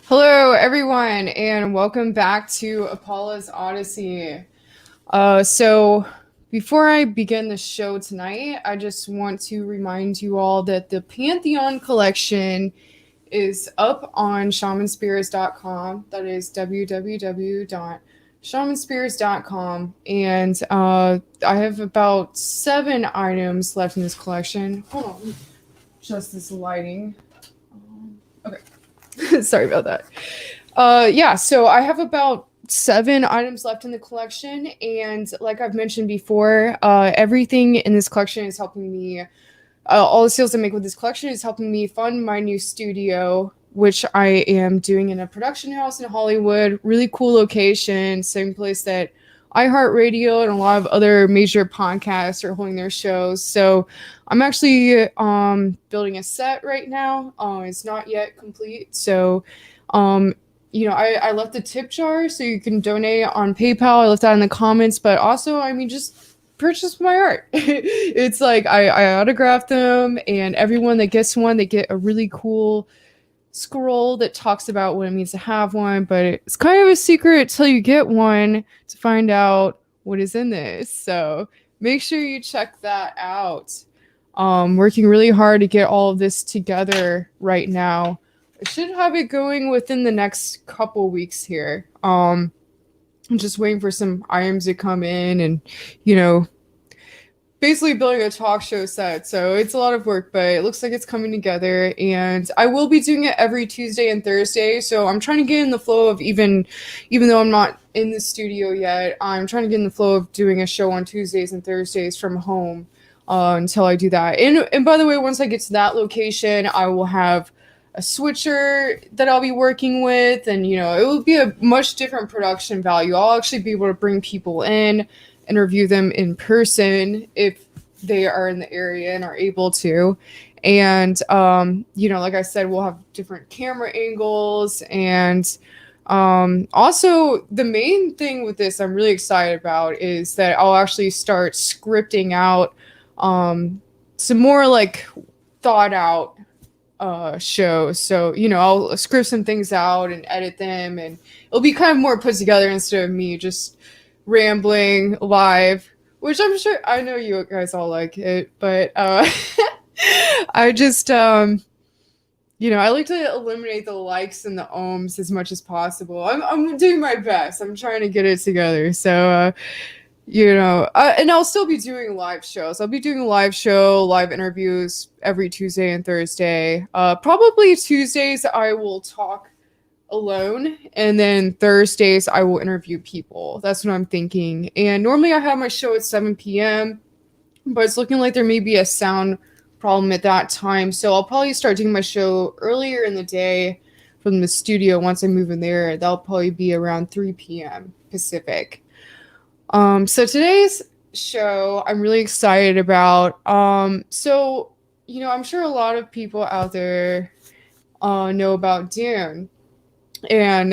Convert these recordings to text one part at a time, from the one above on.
Hello, everyone, and welcome back to Apollo's Odyssey. So, before I begin the show tonight, I just want to remind you all that the Pantheon collection is up on shamanspirits.com. That is www.shamanspirits.com. And I have about 7 items left in this collection. Hold on, just this lighting. Okay. Sorry about that. Yeah, so I have about 7 items left in the collection, and like I've mentioned before, everything in this collection is helping me. All the sales I make with this collection is helping me fund my new studio, which I am doing in a production house in Hollywood. Really cool location, same place that iHeartRadio and a lot of other major podcasts are holding their shows. So I'm actually building a set right now. It's not yet complete. So, um, I left the tip jar so you can donate on PayPal. I left that in the comments, but also, I mean, just purchase my art. It's like I autograph them, and everyone that gets one, they get a really cool scroll that talks about what it means to have one, but it's kind of a secret till you get one to find out what is in this. So make sure you check that out. Working really hard to get all of this together right now. I should have it going within the next couple weeks here. I'm just waiting for some items to come in and, you know, basically building a talk show set. So it's a lot of work, but it looks like it's coming together. And I will be doing it every Tuesday and Thursday. So I'm trying to get in the flow of even though I'm not in the studio yet, I'm trying to get in the flow of doing a show on Tuesdays and Thursdays from home until I do that. And by the way, once I get to that location, I will have a switcher that I'll be working with, and it will be a much different production value. I'll actually be able to bring people in, interview them in person if they are in the area and are able to. And like I said, we'll have different camera angles. And also the main thing with this I'm really excited about is that I'll actually start scripting out some more like thought out shows. So I'll script some things out and edit them, and it'll be kind of more put together instead of me just rambling live, which I'm sure I know you guys all like it, but I just I like to eliminate the likes and the ohms as much as possible. I'm doing my best. I'm trying to get it together. So and I'll still be doing live shows. I'll be doing live interviews every Tuesday and Thursday. Probably Tuesdays I will talk alone, and then Thursdays I will interview people. That's what I'm thinking. And normally I have my show at 7 p.m., but it's looking like there may be a sound problem at that time. So I'll probably start doing my show earlier in the day from the studio. Once I move in there, that'll probably be around 3 p.m. Pacific. So today's show I'm really excited about. I'm sure a lot of people out there know about Dune. And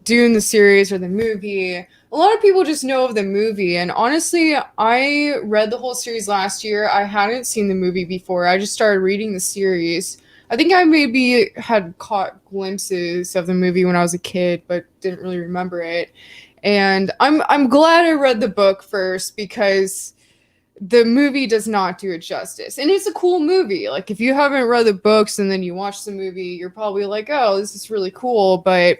Dune, the series or the movie. A lot of people just know of the movie. And honestly, I read the whole series last year. I hadn't seen the movie before. I just started reading the series. I think I maybe had caught glimpses of the movie when I was a kid, but didn't really remember it. And I'm glad I read the book first, because the movie does not do it justice. And it's a cool movie. Like, if you haven't read the books and then you watch the movie, you're probably like, oh, this is really cool. But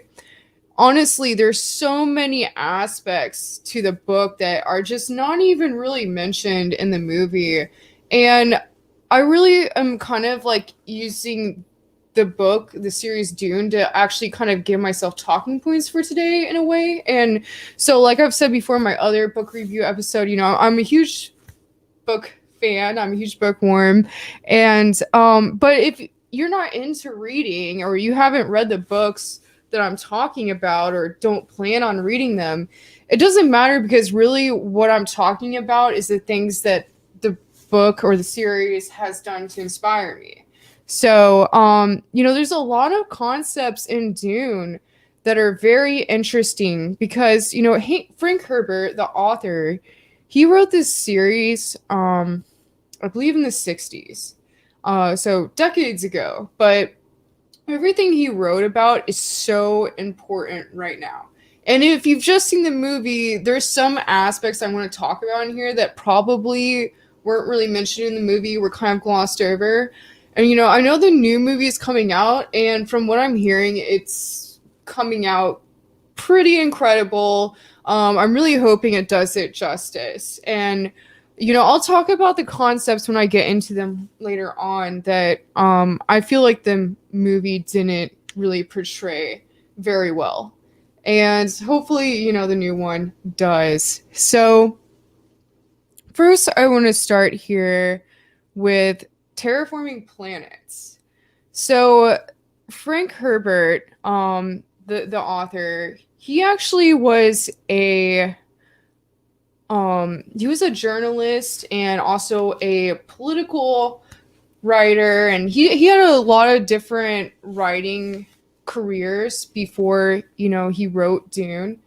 honestly, there's so many aspects to the book that are just not even really mentioned in the movie. And I really am kind of like using the book, the series Dune, to actually kind of give myself talking points for today in a way. And so, like I've said before in my other book review episode, I'm a huge book fan. I'm a huge bookworm. And but if you're not into reading, or you haven't read the books that I'm talking about, or don't plan on reading them, it doesn't matter, because really what I'm talking about is the things that the book or the series has done to inspire me. So there's a lot of concepts in Dune that are very interesting, because Frank Herbert, the author, he wrote this series, I believe in the 60s, so decades ago. But everything he wrote about is so important right now. And if you've just seen the movie, there's some aspects I want to talk about in here that probably weren't really mentioned in the movie, were kind of glossed over. And I know the new movie is coming out, and from what I'm hearing, it's coming out pretty incredible. I'm really hoping it does it justice. And I'll talk about the concepts when I get into them later on that I feel like the movie didn't really portray very well. And hopefully, the new one does. So, first, I want to start here with terraforming planets. So, Frank Herbert, the author, he actually was he was a journalist and also a political writer, and he had a lot of different writing careers before he wrote Dune.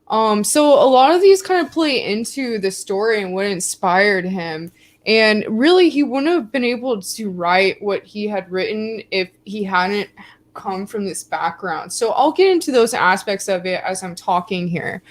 So a lot of these kind of play into the story and what inspired him. And really, he wouldn't have been able to write what he had written if he hadn't come from this background. So I'll get into those aspects of it as I'm talking here.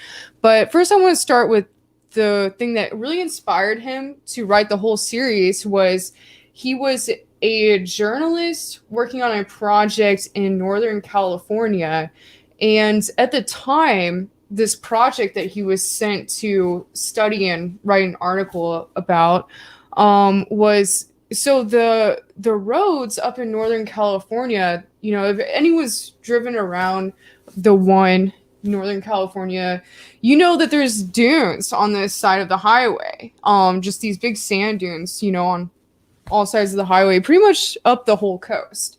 But first, I want to start with the thing that really inspired him to write the whole series. Was he was a journalist working on a project in Northern California. And at the time, this project that he was sent to study and write an article about was so the roads up in Northern California, if anyone's driven around the one Northern California, that there's dunes on this side of the highway. Just these big sand dunes, on all sides of the highway, pretty much up the whole coast.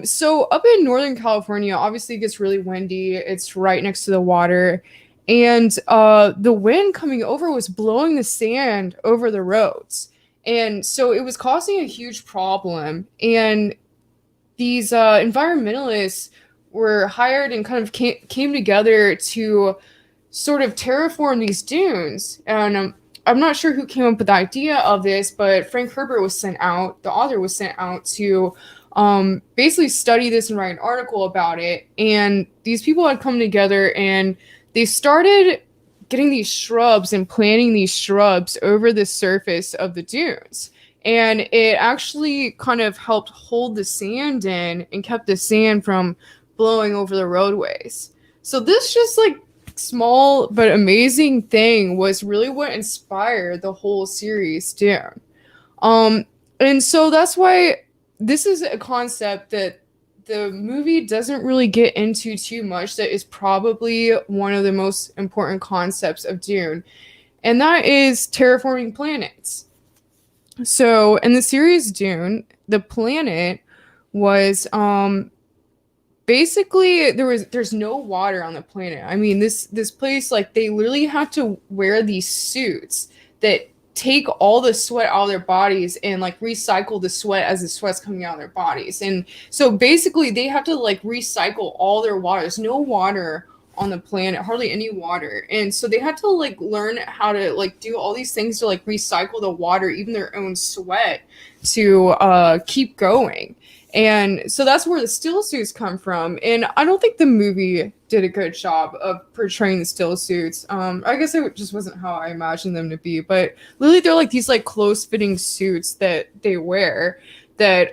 So up in Northern California, obviously it gets really windy. It's right next to the water. And the wind coming over was blowing the sand over the roads. And so it was causing a huge problem. And these environmentalists were hired and kind of came together to sort of terraform these dunes. And I'm not sure who came up with the idea of this, but Frank Herbert was sent out, the author was sent out to basically study this and write an article about it. And these people had come together and they started getting these shrubs and planting these shrubs over the surface of the dunes. And it actually kind of helped hold the sand in and kept the sand from blowing over the roadways. So this just like small but amazing thing was really what inspired the whole series Dune. And so that's why this is a concept that the movie doesn't really get into too much, that is probably one of the most important concepts of Dune, and that is terraforming planets. So in the series Dune, the planet was basically there's no water on the planet. I mean, this place, like, they literally have to wear these suits that take all the sweat out of their bodies and like recycle the sweat as the sweat's coming out of their bodies. And so basically they have to like recycle all their water. There's no water on the planet, hardly any water. And so they had to like learn how to like do all these things to like recycle the water, even their own sweat, to keep going. And so that's where the still suits come from. And I don't think the movie did a good job of portraying the still suits. I guess it just wasn't how I imagined them to be. But literally, they're like these like close fitting suits that they wear that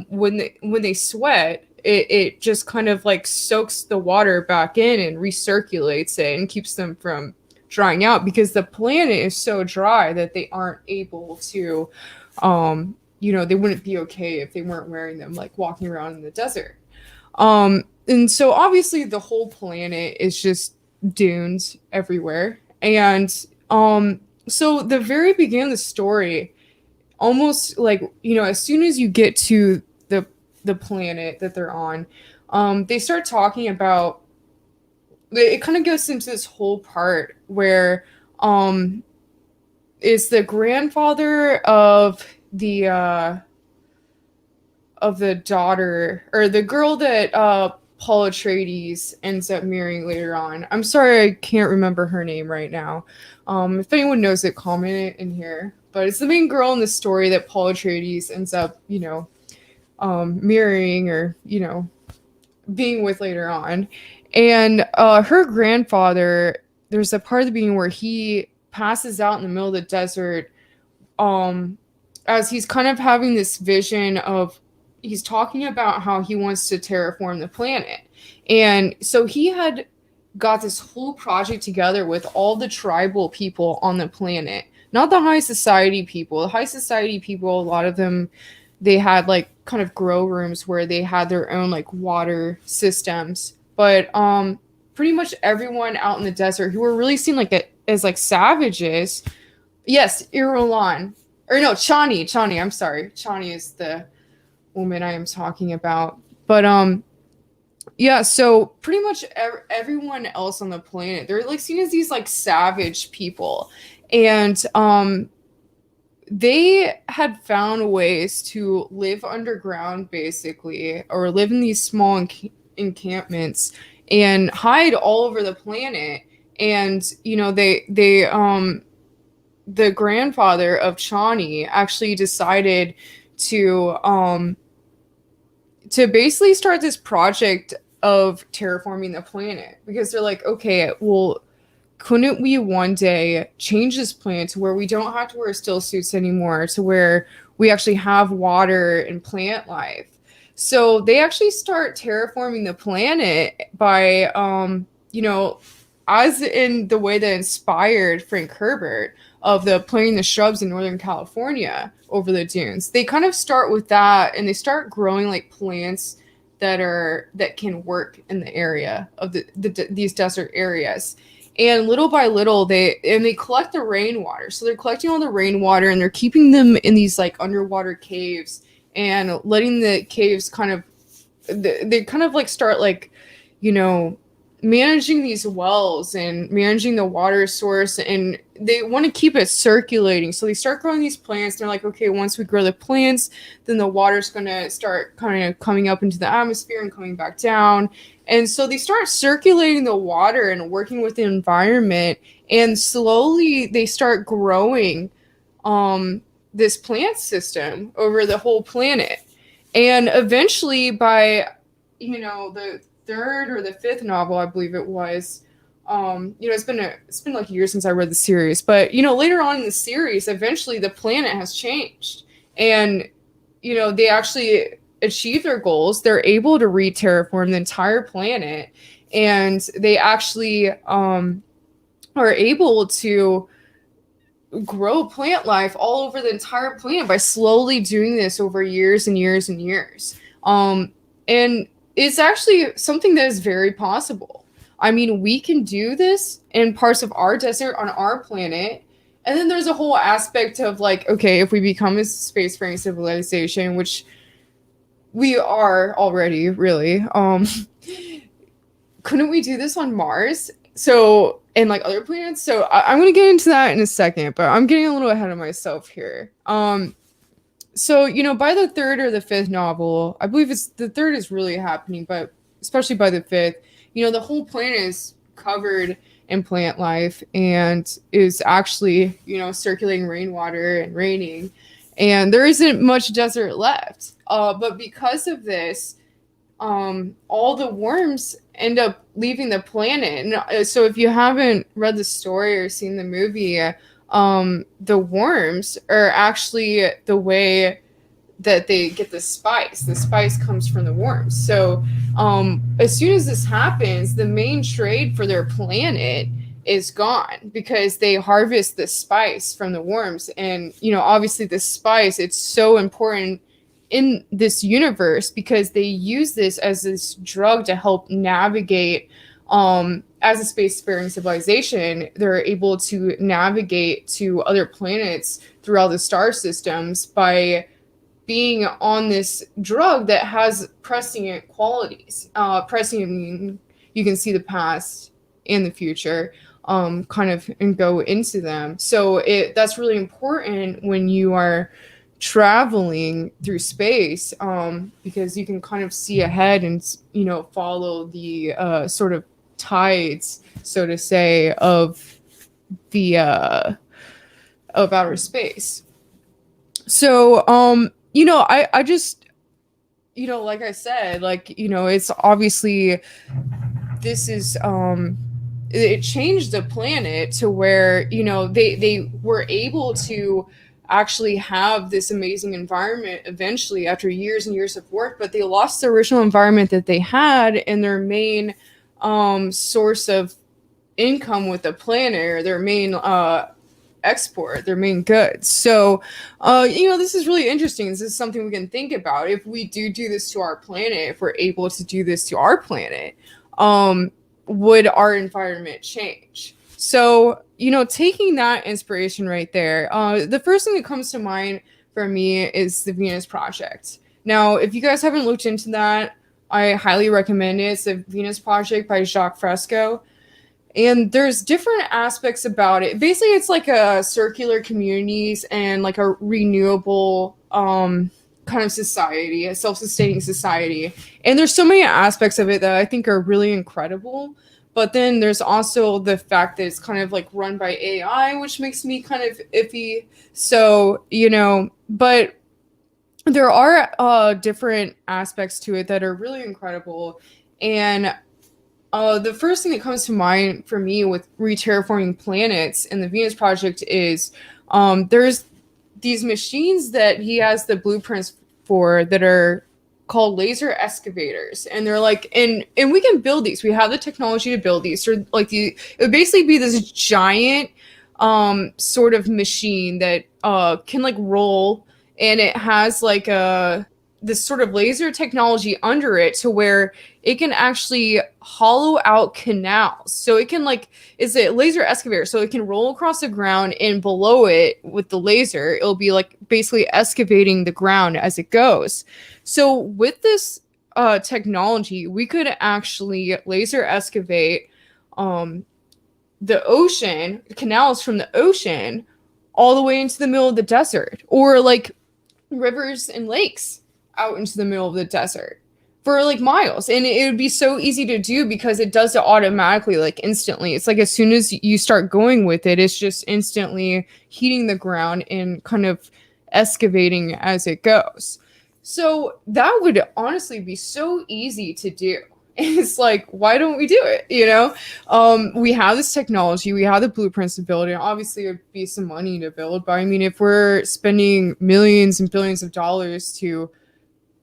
when they sweat, it just kind of like soaks the water back in and recirculates it and keeps them from drying out, because the planet is so dry that they aren't able to they wouldn't be okay if they weren't wearing them, like walking around in the desert. And so obviously the whole planet is just dunes everywhere. And so the very beginning of the story, almost like, as soon as you get to the planet that they're on, they start talking about, it kind of goes into this whole part where it's the grandfather of the daughter, or the girl that Paul Atreides ends up marrying later on. I'm sorry, I can't remember her name right now. If anyone knows it, comment it in here. But it's the main girl in the story that Paul Atreides ends up, marrying, or being with later on. And her grandfather, there's a part of the beginning where he passes out in the middle of the desert, um, as he's kind of having this vision of, he's talking about how he wants to terraform the planet. And so he had got this whole project together with all the tribal people on the planet, not the high society people. The high society people, a lot of them, they had like kind of grow rooms where they had their own like water systems. But pretty much everyone out in the desert who were really seen like as like savages. Yes, Irulan. Or no, Chani. Chani, I'm sorry. Chani is the woman I am talking about. But yeah, so pretty much everyone else on the planet, they're like seen as these like savage people. And they had found ways to live underground basically, or live in these small encampments and hide all over the planet. And you know, they the grandfather of Chani actually decided to basically start this project of terraforming the planet, because they're like, okay, well, couldn't we one day change this planet to where we don't have to wear still suits anymore, to where we actually have water and plant life? So they actually start terraforming the planet by, you know, as in the way that inspired Frank Herbert of the planting the shrubs in Northern California over the dunes. They kind of start with that, and they start growing like plants that can work in the area of these desert areas. And little by little, they collect the rainwater. So they're collecting all the rainwater, and they're keeping them in these like underwater caves, and letting the caves kind of, they kind of like start like, you know, managing these wells and managing the water source, and they want to keep it circulating. So they start growing these plants. They're like, okay, once we grow the plants, then the water's going to start kind of coming up into the atmosphere and coming back down. And so they start circulating the water and working with the environment, and slowly they start growing this plant system over the whole planet. And eventually, by, you know, the third or the fifth novel, I believe it was, you know, it's been like years since I read the series, but you know, later on in the series, eventually the planet has changed, and you know, they actually achieve their goals. They're able to re-terraform the entire planet, and they actually are able to grow plant life all over the entire planet by slowly doing this over years and years and years. And it's actually something that is very possible. I mean, we can do this in parts of our desert on our planet. And then there's a whole aspect of like, okay, if we become a spacefaring civilization, which we are already, really, couldn't we do this on Mars? So, and like other planets? So I'm going to get into that in a second, but I'm getting a little ahead of myself here. So, you know, by the third or the fifth novel, I believe it's the third is really happening, but especially by the fifth, you know, the whole planet is covered in plant life and is actually, you know, circulating rainwater and raining. And there isn't much desert left. But because of this, all the worms end up leaving the planet. And so if you haven't read the story or seen the movie, the worms are actually the way that they get the spice. The spice comes from the worms. So as soon as this happens, the main trade for their planet is gone, because they harvest the spice from the worms. And, you know, obviously the spice, it's so important in this universe because they use this as this drug to help navigate. As a spacefaring civilization, they're able to navigate to other planets throughout the star systems by being on this drug that has prescient qualities. Prescient, I mean, you can see the past and the future, kind of, and go into them. So that's really important when you are traveling through space, because you can kind of see ahead and, you know, follow the sort of tides, so to say, of the of outer space. So you know, I just like I said, like, it's obviously, this is it changed the planet to where, they were able to actually have this amazing environment eventually after years and years of work, but they lost the original environment that they had, and their main source of income with the planet, or their main export, their main goods. So this is really interesting. This is something we can think about. If we do this to our planet, if we're able to do this to our planet, would our environment change? So, taking that inspiration right there, the first thing that comes to mind for me is the Venus Project. Now, if you guys haven't looked into that, I highly recommend it. It's the Venus Project by Jacques Fresco. And there's different aspects about it. Basically, it's like a circular communities and like a renewable kind of society, a self-sustaining society. And there's so many aspects of it that I think are really incredible. But then there's also the fact that it's kind of like run by AI, which makes me kind of iffy. So, but there are different aspects to it that are really incredible. And the first thing that comes to mind for me with re-terraforming planets and the Venus Project is there's these machines that he has the blueprints for that are called laser excavators, and they're like, and we can build these. We have the technology to build these. So like it would basically be this giant sort of machine that can like roll, and it has like this sort of laser technology under it to where it can actually hollow out canals. So it can like, it's a laser excavator. So it can roll across the ground, and below it with the laser, it'll be like basically excavating the ground as it goes. So with this technology, we could actually laser excavate the ocean, canals from the ocean all the way into the middle of the desert, or like rivers and lakes out into the middle of the desert for like miles. And it would be so easy to do because it does it automatically, like instantly. It's like as soon as you start going with it, it's just instantly heating the ground and kind of excavating as it goes. So that would honestly be so easy to do. It's like, why don't we do it? We have this technology, we have the blueprints to build it. Obviously, it would be some money to build, but I mean, if we're spending millions and billions of dollars to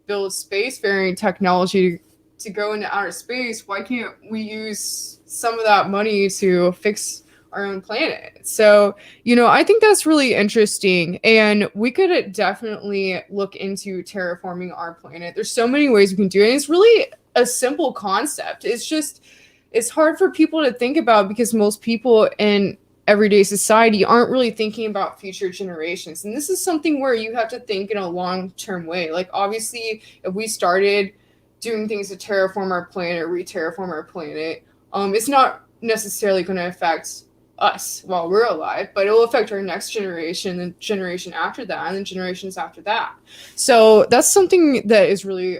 build spacefaring technology to go into outer space, why can't we use some of that money to fix our own planet? So, I think that's really interesting, and we could definitely look into terraforming our planet. There's so many ways we can do it. And it's really a simple concept. It's hard for people to think about because most people in everyday society aren't really thinking about future generations. And this is something where you have to think in a long-term way. Like, obviously, if we started doing things to terraform our planet, re-terraform our planet, it's not necessarily going to affect us while we're alive, but it will affect our next generation, the generation after that, and the generations after that. So that's something that is really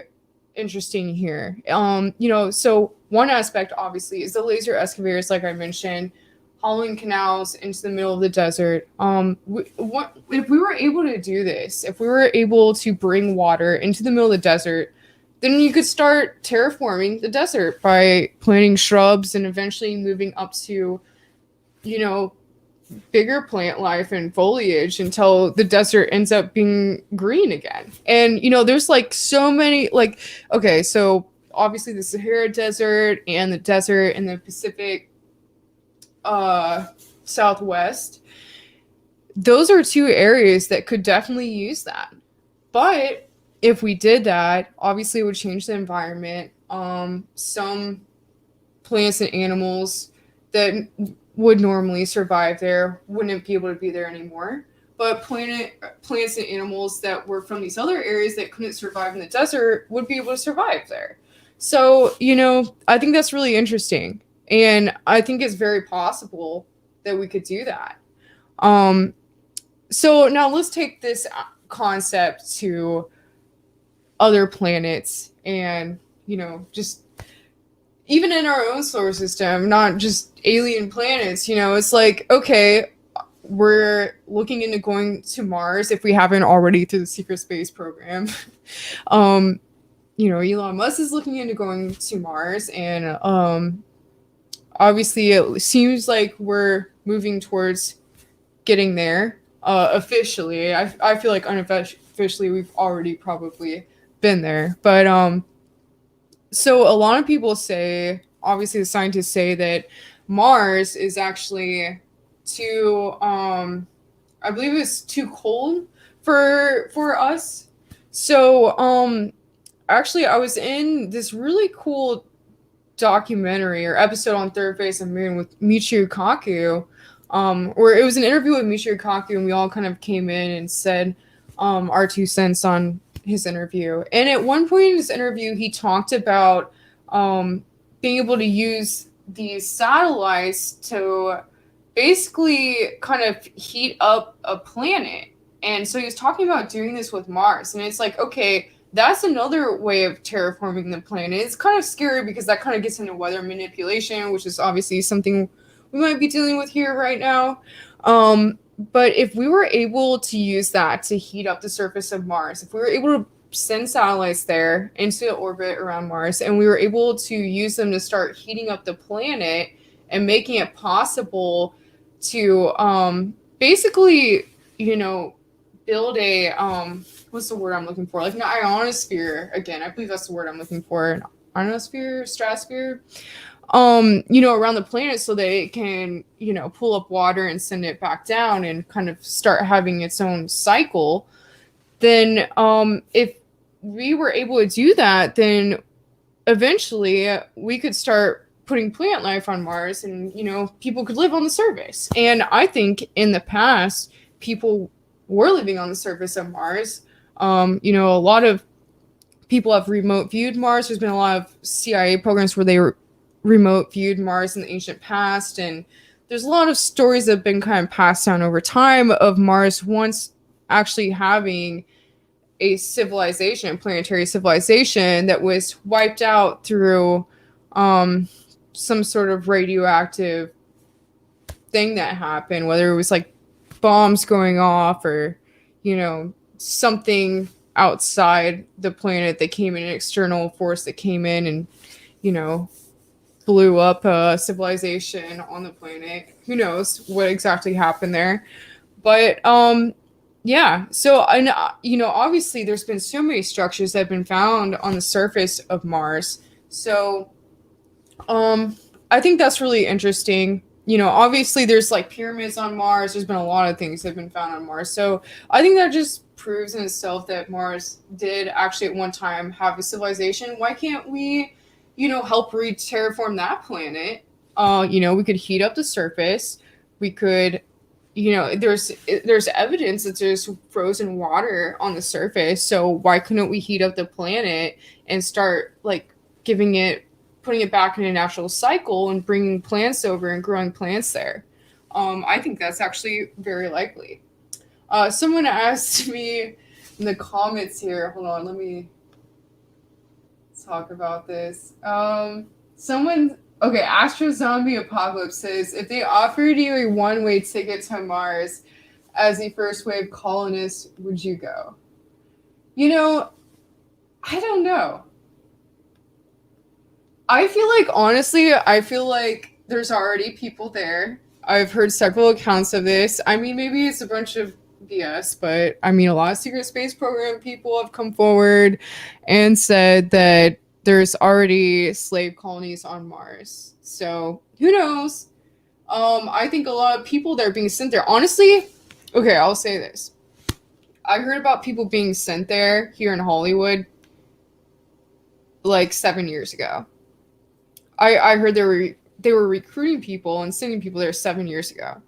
interesting here. So one aspect obviously is the laser excavators, like I mentioned, hauling canals into the middle of the desert. If we were able to do this, if we were able to bring water into the middle of the desert, then you could start terraforming the desert by planting shrubs and eventually moving up to, bigger plant life and foliage until the desert ends up being green again. And, there's like so many, like, okay, so obviously the Sahara Desert and the desert in the Pacific Southwest, those are two areas that could definitely use that. But if we did that, obviously it would change the environment. Some plants and animals that would normally survive there wouldn't be able to be there anymore. But plants and animals that were from these other areas that couldn't survive in the desert would be able to survive there. So, I think that's really interesting. And I think it's very possible that we could do that. So now let's take this concept to other planets and, just even in our own solar system, not just alien planets. It's like, okay, we're looking into going to Mars if we haven't already through the secret space program. Elon Musk is looking into going to Mars, and obviously it seems like we're moving towards getting there officially. I feel like unofficially we've already probably been there, but so a lot of people say, obviously the scientists say that Mars is actually too I believe it's too cold for us. So actually I was in this really cool documentary or episode on Third Face of Moon with Michio Kaku, where it was an interview with Michio Kaku, and we all kind of came in and said our 2 cents on his interview. And at one point in his interview, he talked about being able to use these satellites to basically kind of heat up a planet. And so he was talking about doing this with Mars. And it's like, okay, that's another way of terraforming the planet. It's kind of scary because that kind of gets into weather manipulation, which is obviously something we might be dealing with here right now. But if we were able to use that to heat up the surface of Mars, if we were able to send satellites there into orbit around Mars, and we were able to use them to start heating up the planet and making it possible to basically, build a what's the word I'm looking for? Like an ionosphere. Again, I believe that's the word I'm looking for. An ionosphere, stratosphere. Around the planet so that it can, pull up water and send it back down and kind of start having its own cycle. Then if we were able to do that, then eventually we could start putting plant life on Mars, and people could live on the surface. And I think in the past people were living on the surface of Mars. A lot of people have remote viewed Mars. There's been a lot of CIA programs where they were remote viewed Mars in the ancient past, and there's a lot of stories that have been kind of passed down over time of Mars once actually having a civilization, a planetary civilization that was wiped out through some sort of radioactive thing that happened, whether it was like bombs going off or something outside the planet that came in, an external force that came in and blew up a civilization on the planet. Who knows what exactly happened there? But yeah. So and obviously there's been so many structures that have been found on the surface of Mars. So I think that's really interesting. Obviously there's like pyramids on Mars. There's been a lot of things that have been found on Mars. So I think that just proves in itself that Mars did actually at one time have a civilization. Why can't we, help terraform that planet? We could heat up the surface. We could, there's evidence that there's frozen water on the surface. So why couldn't we heat up the planet and start like putting it back in a natural cycle and bringing plants over and growing plants there? I think that's actually very likely. Someone asked me in the comments here, hold on, let me talk about this. Astro Zombie Apocalypse says, if they offered you a one-way ticket to Mars as a first wave colonist, would you go? I don't know. I feel like there's already people there. I've heard several accounts of this. I mean, maybe it's a bunch of BS, but I mean, a lot of secret space program people have come forward and said that there's already slave colonies on Mars. So who knows? I think a lot of people that are being sent there. Honestly, okay, I'll say this. I heard about people being sent there here in Hollywood like 7 years ago. I heard they were recruiting people and sending people there 7 years ago.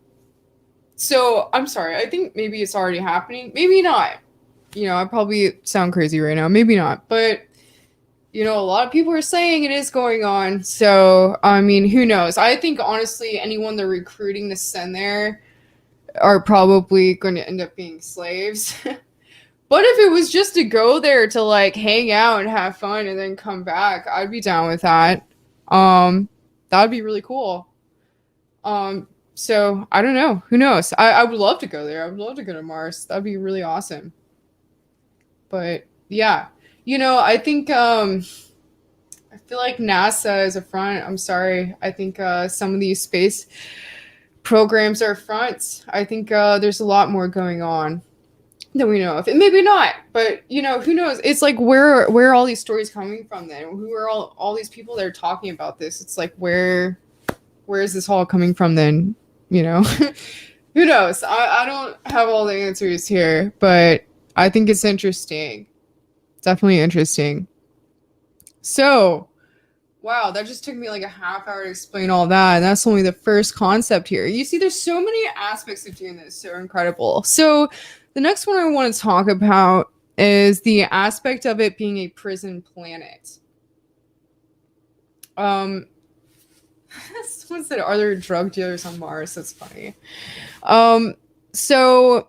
So I'm sorry. I think maybe it's already happening. Maybe not. I probably sound crazy right now. Maybe not. But a lot of people are saying it is going on. So I mean, who knows? I think honestly, anyone they're recruiting to send there are probably going to end up being slaves. But if it was just to go there to like hang out and have fun and then come back, I'd be down with that. That would be really cool. So I don't know. Who knows? I would love to go there. I would love to go to Mars. That'd be really awesome. But yeah, I think I feel like NASA is a front. I'm sorry. I think some of these space programs are fronts. I think there's a lot more going on than we know of. And maybe not, but who knows? It's like where are all these stories coming from then? Who are all these people that are talking about this? It's like where is this all coming from then? Who knows? I don't have all the answers here, but I think it's interesting. Definitely interesting. So, wow, that just took me like a half hour to explain all that. And that's only the first concept here. You see, there's so many aspects of doing this. So incredible. So, the next one I want to talk about is the aspect of it being a prison planet. Someone said, are there drug dealers on Mars? That's funny. So,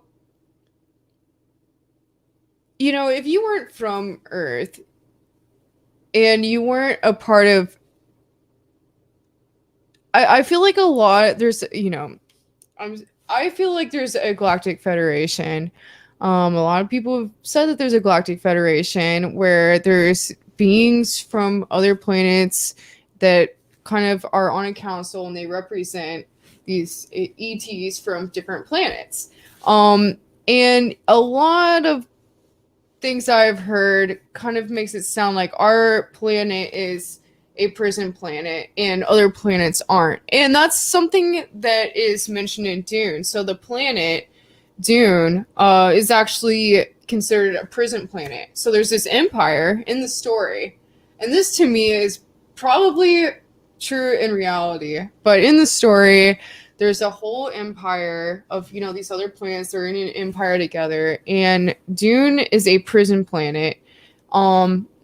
if you weren't from Earth and you weren't a part of, I feel like I feel like there's a galactic federation. A lot of people have said that there's a galactic federation where there's beings from other planets that kind of are on a council and they represent these ETs from different planets. And a lot of things I've heard kind of makes it sound like our planet is a prison planet and other planets aren't. And that's something that is mentioned in Dune. So the planet Dune is actually considered a prison planet. So there's this empire in the story. And this to me is probably true in reality. But in the story, there's a whole empire of, these other planets. They're in an empire together. And Dune is a prison planet.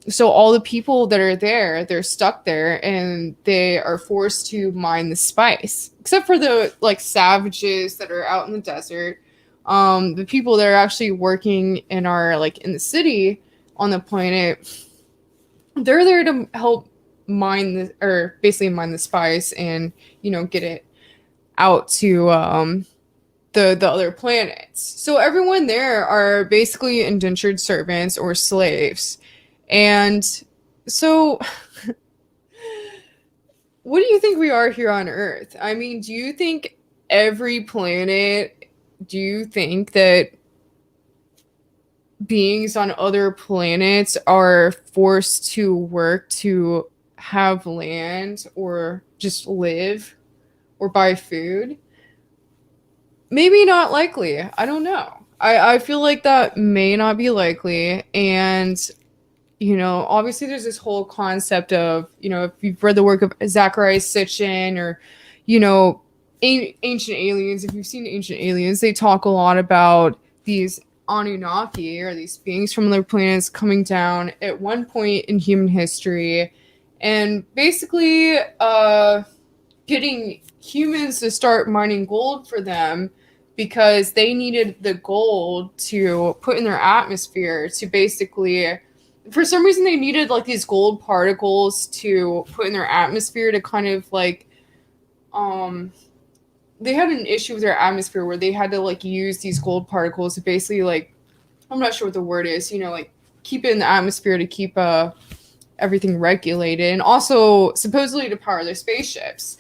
So all the people that are there, they're stuck there and they are forced to mine the spice. Except for the savages that are out in the desert. The people that are actually working and are in the city on the planet, they're there to help basically mine the spice and, get it out to the other planets. So everyone there are basically indentured servants or slaves. And so what do you think we are here on Earth? I mean, do you think that beings on other planets are forced to work to have land or just live or buy food? Maybe not likely. I don't know. I feel like that may not be likely. And, obviously there's this whole concept of, if you've read the work of Zachariah Sitchin or, Ancient Aliens, if you've seen Ancient Aliens, they talk a lot about these Anunnaki or these beings from other planets coming down at one point in human history and basically getting humans to start mining gold for them because they needed the gold to put in their atmosphere to basically, for some reason they needed these gold particles to put in their atmosphere to kind of they had an issue with their atmosphere where they had to use these gold particles to basically I'm not sure what the word is, keep it in the atmosphere to keep everything regulated and also supposedly to power their spaceships.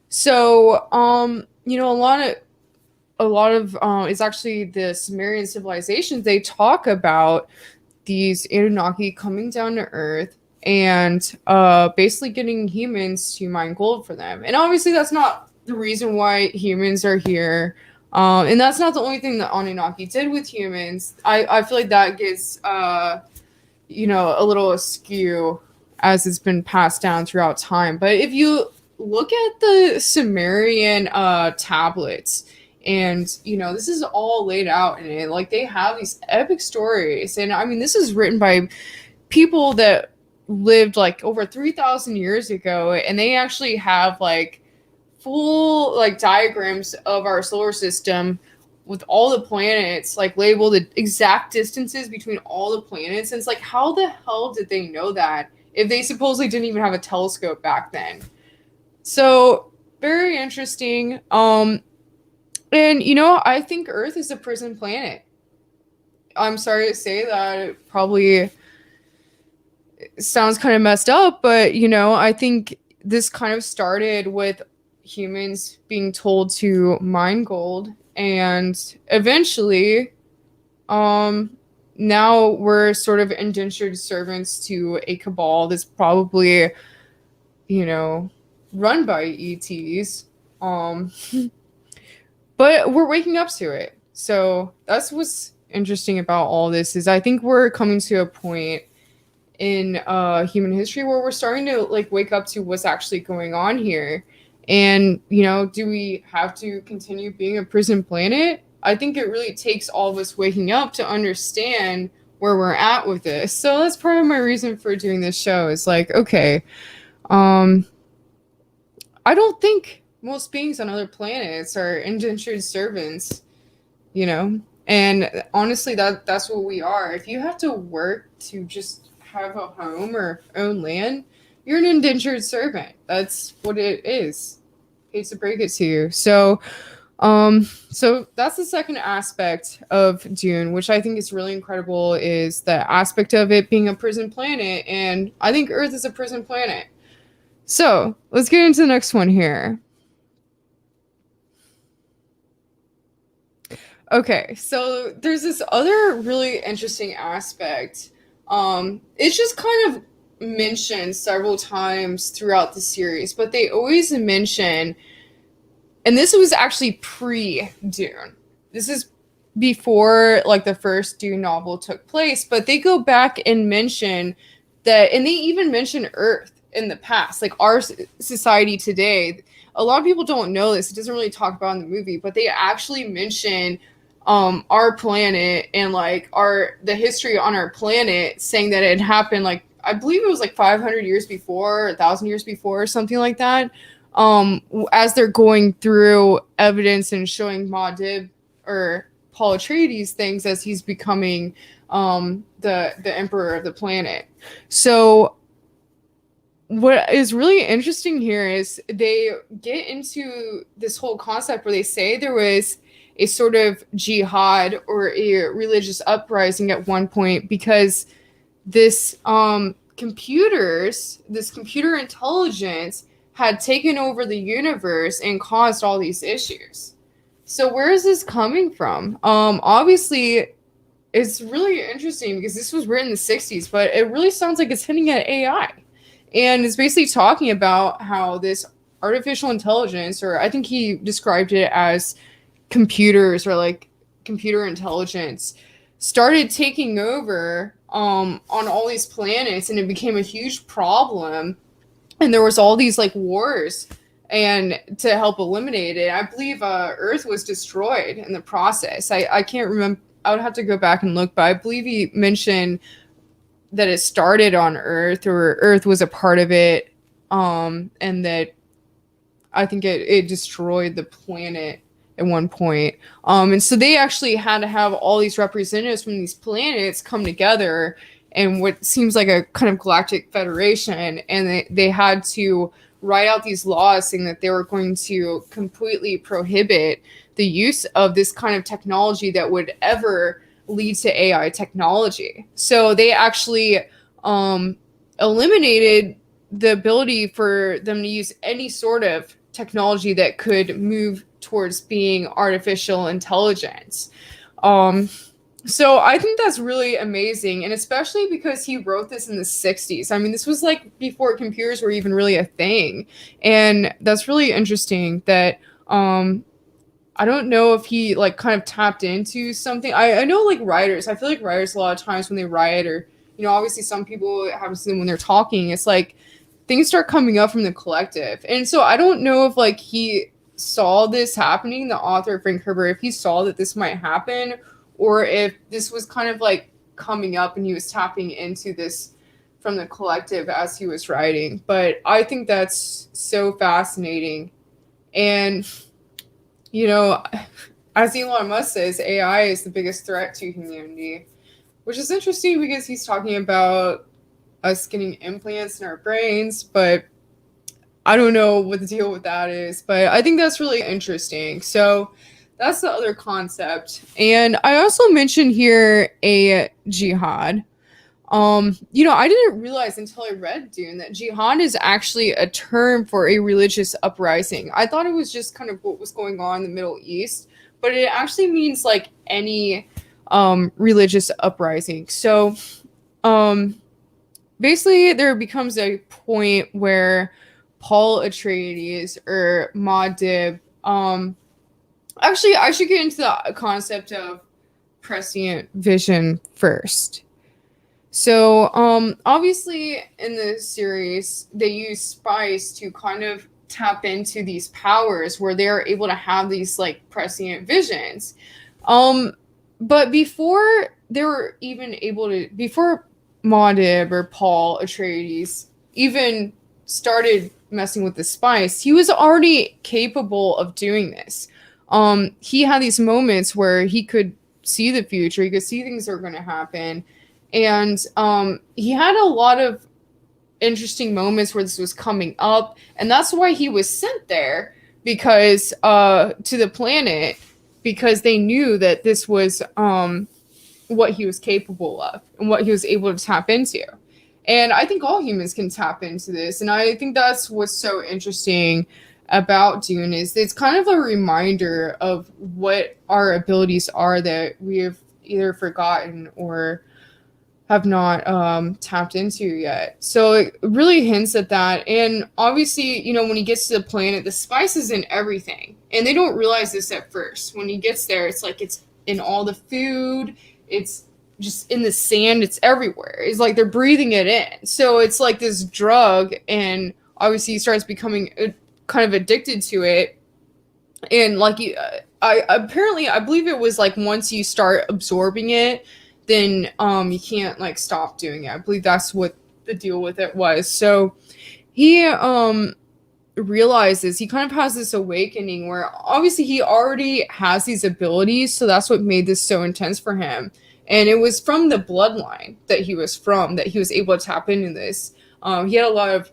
So a lot of it's actually the Sumerian civilizations. They talk about these Anunnaki coming down to Earth and basically getting humans to mine gold for them. And obviously that's not the reason why humans are here. And that's not the only thing that Anunnaki did with humans. I feel like that gets, a little askew as it's been passed down throughout time. But if you look at the Sumerian tablets, and this is all laid out in it, they have these epic stories. And I mean, this is written by people that lived over 3,000 years ago, and they actually have full diagrams of our solar system with all the planets labeled the exact distances between all the planets. And it's how the hell did they know that if they supposedly didn't even have a telescope back then? So very interesting. And I think Earth is a prison planet. I'm sorry to say that. It probably sounds kind of messed up, but I think this kind of started with humans being told to mine gold, and eventually, now we're sort of indentured servants to a cabal that's probably, run by ETs. But we're waking up to it. So that's what's interesting about all this is I think we're coming to a point in human history where we're starting to like wake up to what's actually going on here. And do we have to continue being a prison planet? I think it really takes all of us waking up to understand where we're at with this. So that's part of my reason for doing this show is like, okay, I don't think most beings on other planets are indentured servants, and honestly that's what we are. If you have to work to just have a home or own land, you're an indentured servant. That's what it is. Hate to break it to you. So that's the second aspect of Dune, which I think is really incredible, is the aspect of it being a prison planet, and I think Earth is a prison planet. So let's get into the next one here. Okay, so there's this other really interesting aspect. It's just kind of mentioned several times throughout the series, but they always mention, and this was actually pre-Dune. This is before like the first Dune novel took place, but they go back and mention that, and they even mention Earth in the past, like our society today. A lot of people don't know this. It doesn't really talk about in the movie, but they actually mention our planet and like the history on our planet, saying that it happened like I believe it was like 500 years before, 1,000 years before, or something like that. As they're going through evidence and showing Muad'Dib or Paul Atreides things as he's becoming the emperor of the planet. So what is really interesting here is they get into this whole concept where they say there was a sort of jihad or a religious uprising at one point because this computer intelligence had taken over the universe and caused all these issues. So where is this coming from? Obviously, it's really interesting because this was written in the 60s, but it really sounds like it's hinting at AI. And it's basically talking about how this artificial intelligence, or I think he described it as computers or like computer intelligence, started taking over on all these planets, and it became a huge problem. And there was all these like wars, and to help eliminate it, I believe Earth was destroyed in the process. I can't remember. I would have to go back and look, but I believe he mentioned that it started on Earth, or Earth was a part of it, and that I think it destroyed the planet at one point. And so they actually had to have all these representatives from these planets come together in what seems like a kind of galactic federation, and they had to write out these laws saying that they were going to completely prohibit the use of this kind of technology that would ever lead to AI technology. So they actually eliminated the ability for them to use any sort of technology that could move towards being artificial intelligence. So I think that's really amazing, and especially because he wrote this in the 60s. I mean, this was like before computers were even really a thing, and that's really interesting that I don't know if he like kind of tapped into something. I know like writers, I feel like writers a lot of times when they write, or obviously some people have to when they're talking, it's like things start coming up from the collective. And so I don't know if like he saw this happening, the author Frank Herbert, if he saw that this might happen, or if this was kind of like coming up and he was tapping into this from the collective as he was writing. But I think that's so fascinating. And, as Elon Musk says, AI is the biggest threat to humanity, which is interesting because he's talking about us getting implants in our brains, but I don't know what the deal with that is, but I think that's really interesting. So that's the other concept. And I also mentioned here a jihad. I didn't realize until I read Dune that jihad is actually a term for a religious uprising. I thought it was just kind of what was going on in the Middle East, but it actually means like any religious uprising. So um basically there becomes a point where Paul Atreides or Muad'Dib, actually I should get into the concept of prescient vision first. So, obviously in the series, they use spice to kind of tap into these powers where they're able to have these like prescient visions. Um, but before they were even able to, before Muad'Dib or Paul Atreides even started messing with the spice, he was already capable of doing this. He had these moments where he could see the future, he could see things that are going to happen, and he had a lot of interesting moments where this was coming up, and that's why he was sent there, because to the planet, because they knew that this was what he was capable of and what he was able to tap into. And I think all humans can tap into this, and I think that's what's so interesting about Dune, is it's kind of a reminder of what our abilities are that we have either forgotten or have not tapped into yet. So it really hints at that. And obviously, when he gets to the planet, the spice is in everything. And they don't realize this at first. When he gets there, it's like it's in all the food, it's just in the sand, it's everywhere. It's like they're breathing it in. So it's like this drug, and obviously he starts becoming kind of addicted to it. And like I believe it was like once you start absorbing it, then you can't like stop doing it. I believe that's what the deal with it was. So he realizes, he kind of has this awakening where obviously he already has these abilities, so that's what made this so intense for him. And it was from the bloodline that he was from that he was able to tap into this. He had a lot of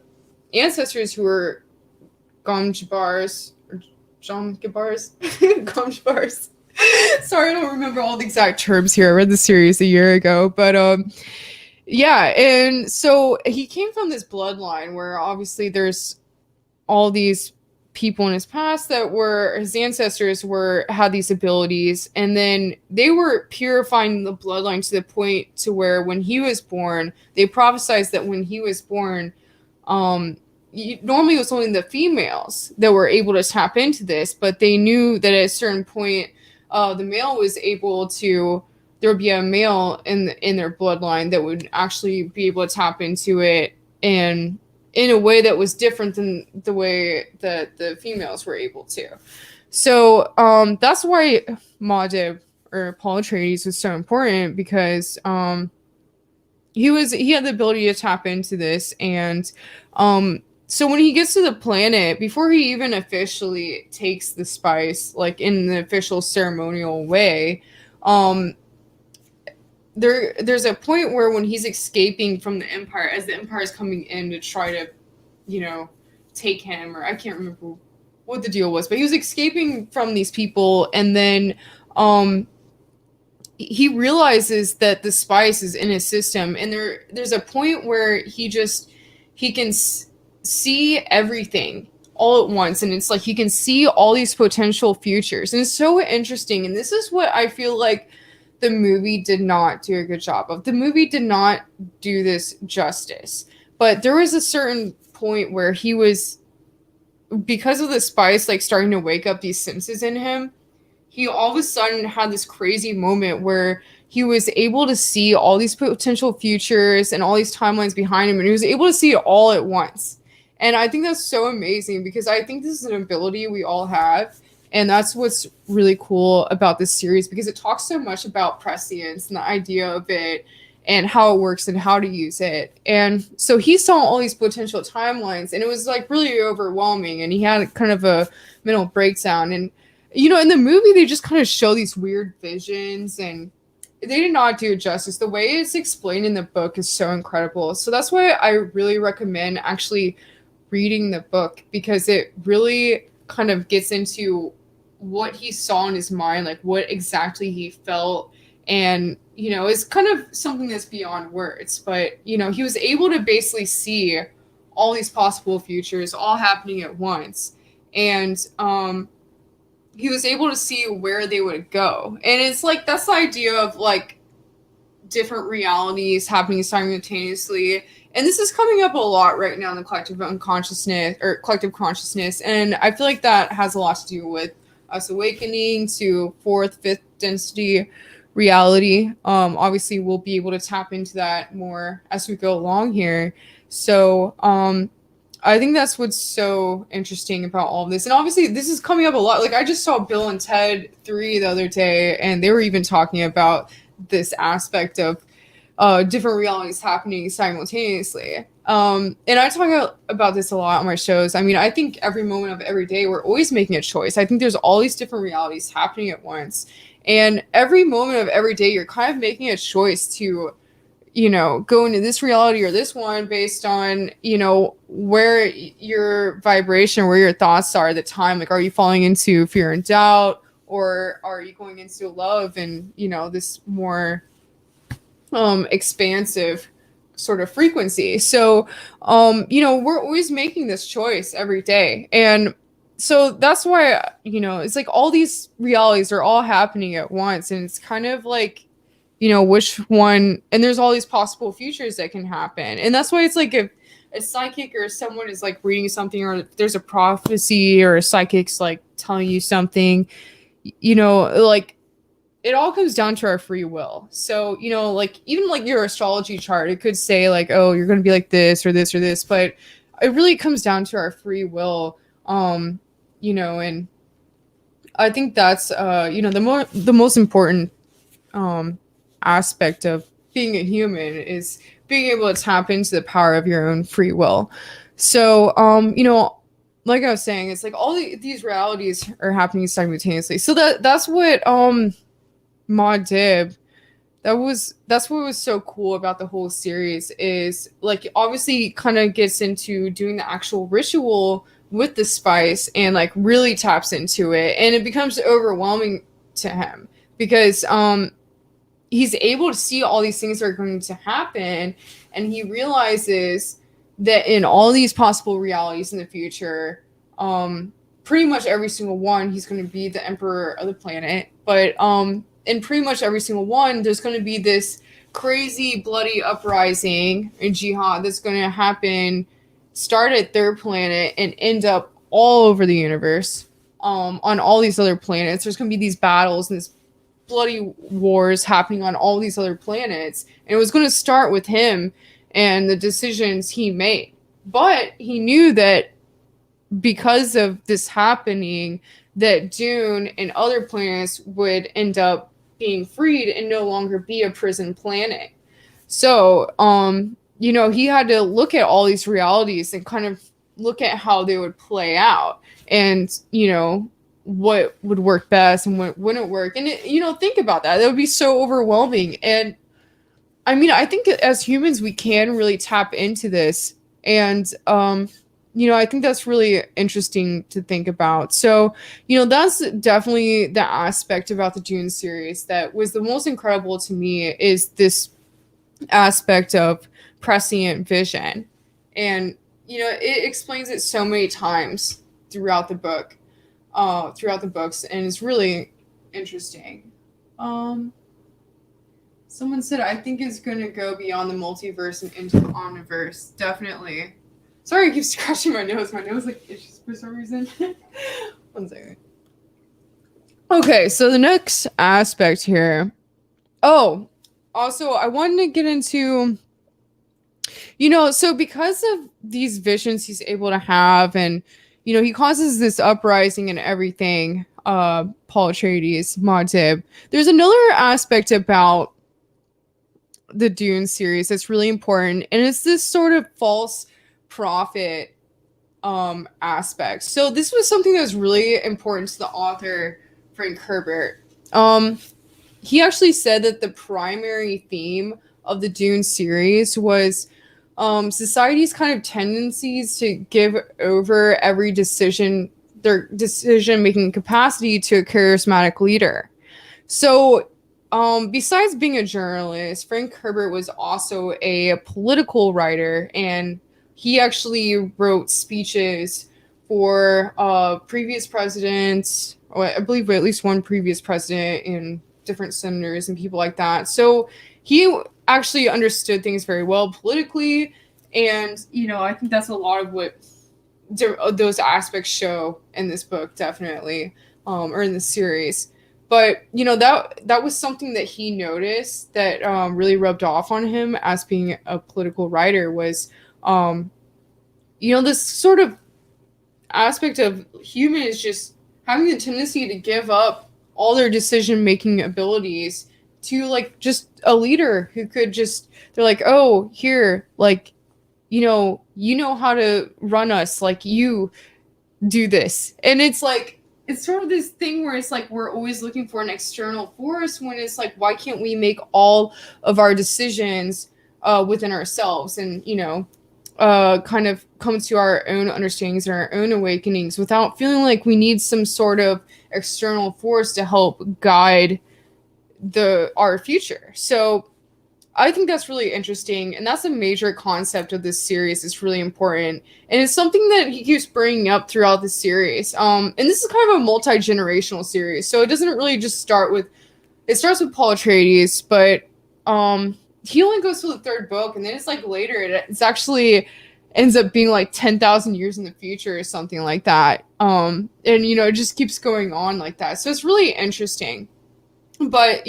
ancestors who were Gomjbars or Jomgibars, Gomjbars. Sorry, I don't remember all the exact terms here. I read the series a year ago, but yeah, and so he came from this bloodline where obviously there's all these people in his past that were his ancestors had these abilities, and then they were purifying the bloodline to the point to where when he was born, they prophesized that when he was born, normally it was only the females that were able to tap into this, but they knew that at a certain point the male was able to, there would be a male in their bloodline that would actually be able to tap into it, and in a way that was different than the way that the females were able to. So that's why Muad'Dib or Paul Atreides was so important, because he had the ability to tap into this. And so when he gets to the planet, before he even officially takes the spice, like in the official ceremonial way, there's a point where when he's escaping from the Empire, as the Empire is coming in to try to, take him, or I can't remember what the deal was, but he was escaping from these people, and then he realizes that the spice is in his system, and there's a point where he can see everything all at once, and it's like he can see all these potential futures, and it's so interesting. And this is what I feel like the movie did not do a good job of. The movie did not do this justice, but there was a certain point where he was, because of the spice like starting to wake up these senses in him, he all of a sudden had this crazy moment where he was able to see all these potential futures and all these timelines behind him, and he was able to see it all at once. And I think that's so amazing, because I think this is an ability we all have. And that's what's really cool about this series, because it talks so much about prescience and the idea of it and how it works and how to use it. And so he saw all these potential timelines, and it was like really overwhelming, and he had kind of a mental breakdown. And in the movie they just kind of show these weird visions, and they did not do it justice. The way it's explained in the book is so incredible. So that's why I really recommend actually reading the book, because it really kind of gets into what he saw in his mind, like what exactly he felt, And, it's kind of something that's beyond words, but, he was able to basically see all these possible futures all happening at once. And, he was able to see where they would go. And it's like, that's the idea of like different realities happening simultaneously. And this is coming up a lot right now in the collective unconsciousness or collective consciousness. And I feel like that has a lot to do with us awakening to fourth, fifth density reality. Obviously we'll be able to tap into that more as we go along here. So, I think that's what's so interesting about all of this. And obviously this is coming up a lot. Like I just saw Bill and Ted 3 the other day, and they were even talking about this aspect of different realities happening simultaneously. And I talk about this a lot on my shows. I mean, I think every moment of every day, we're always making a choice. I think there's all these different realities happening at once. And every moment of every day, you're kind of making a choice to, go into this reality or this one based on, where your vibration, where your thoughts are at the time. Like, are you falling into fear and doubt, or are you going into love and, this more expansive sort of frequency? So, we're always making this choice every day. And so that's why, it's like all these realities are all happening at once. And it's kind of like, which one, and there's all these possible futures that can happen. And that's why it's like if a psychic or someone is like reading something, or there's a prophecy or a psychic's like telling you something, like it all comes down to our free will. So, like even like your astrology chart, it could say like, oh, you're going to be like this or this or this, but it really comes down to our free will. And I think that's, the most important, aspect of being a human is being able to tap into the power of your own free will. So, like I was saying, it's like all these realities are happening simultaneously. So that's what Maudib, that's what was so cool about the whole series, is like obviously kind of gets into doing the actual ritual with the spice and like really taps into it, and it becomes overwhelming to him because he's able to see all these things that are going to happen, and he realizes that in all these possible realities in the future, pretty much every single one, he's going to be the emperor of the planet. But in pretty much every single one, there's going to be this crazy bloody uprising and jihad that's going to happen, start at their planet and end up all over the universe, on all these other planets. There's going to be these battles and this bloody wars happening on all these other planets, and it was going to start with him and the decisions he made. But he knew that because of this happening, that Dune and other planets would end up being freed and no longer be a prison planet. So he had to look at all these realities and kind of look at how they would play out, and what would work best and what wouldn't work. And think about that. That would be so overwhelming. And I mean, I think as humans, we can really tap into this. And, I think that's really interesting to think about. So, that's definitely the aspect about the Dune series that was the most incredible to me, is this aspect of prescient vision. And, it explains it so many times throughout the book. Throughout the books, and it's really interesting. Someone said, I think it's going to go beyond the multiverse and into the omniverse. Definitely. Sorry, I keep scratching my nose. My nose like itches for some reason. One second. Okay, so the next aspect here. Oh, also, I wanted to get into, so because of these visions he's able to have, and he causes this uprising and everything, Paul Atreides, Maudib. There's another aspect about the Dune series that's really important, and it's this sort of false prophet aspect. So this was something that was really important to the author, Frank Herbert. He actually said that the primary theme of the Dune series was society's kind of tendencies to give over their decision-making capacity to a charismatic leader. So besides being a journalist, Frank Herbert was also a political writer, and he actually wrote speeches for previous presidents, or I believe at least one previous president, and different senators and people like that. So he actually understood things very well politically, and I think that's a lot of what those aspects show in this book, definitely, or in the series. But that was something that he noticed that really rubbed off on him as being a political writer was, this sort of aspect of humans just having the tendency to give up all their decision making abilities to like just a leader who could just, they're like, oh, here, like, you know how to run us, like you do this. And it's like, it's sort of this thing where it's like we're always looking for an external force when it's like, why can't we make all of our decisions within ourselves and kind of come to our own understandings and our own awakenings without feeling like we need some sort of external force to help guide our future. So I think that's really interesting, and that's a major concept of this series. It's really important, and it's something that he keeps bringing up throughout the series. And this is kind of a multi-generational series, so it doesn't really just start with. It starts with Paul Atreides, but he only goes to the third book, and then it's like later. It's actually ends up being like 10,000 years in the future or something like that. And it just keeps going on like that. So it's really interesting. But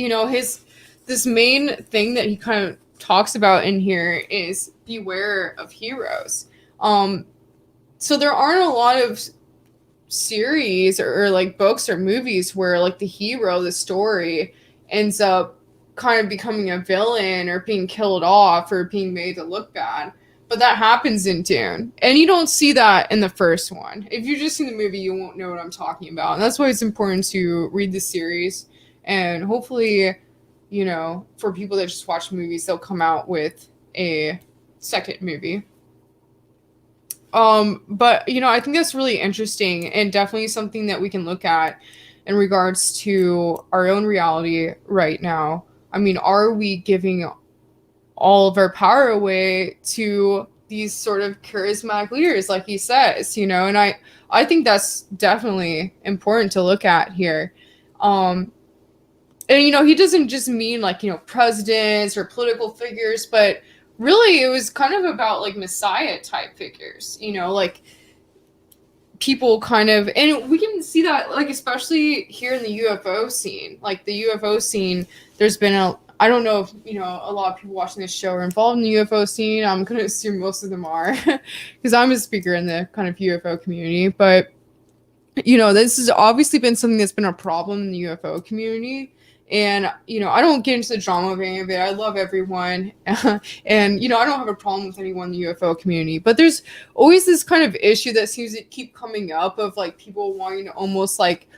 this main thing that he kind of talks about in here is beware of heroes. So there aren't a lot of series or like books or movies where like the hero, the story, ends up kind of becoming a villain or being killed off or being made to look bad. But that happens in Dune. And you don't see that in the first one. If you've just seen the movie, you won't know what I'm talking about. And that's why it's important to read the series. And hopefully, for people that just watch movies, they'll come out with a second movie. But I think that's really interesting and definitely something that we can look at in regards to our own reality right now. I mean, are we giving all of our power away to these sort of charismatic leaders, like he says, and I think that's definitely important to look at here. And he doesn't just mean like, presidents or political figures, but really it was kind of about like Messiah type figures, like people kind of, and we can see that like, especially here in the UFO scene, like the UFO scene, there's been I don't know if, a lot of people watching this show are involved in the UFO scene. I'm going to assume most of them are because I'm a speaker in the kind of UFO community, but this has obviously been something that's been a problem in the UFO community. And, I don't get into the drama of any of it. I love everyone. And, I don't have a problem with anyone in the UFO community. But there's always this kind of issue that seems to keep coming up of, like, people wanting to almost, like,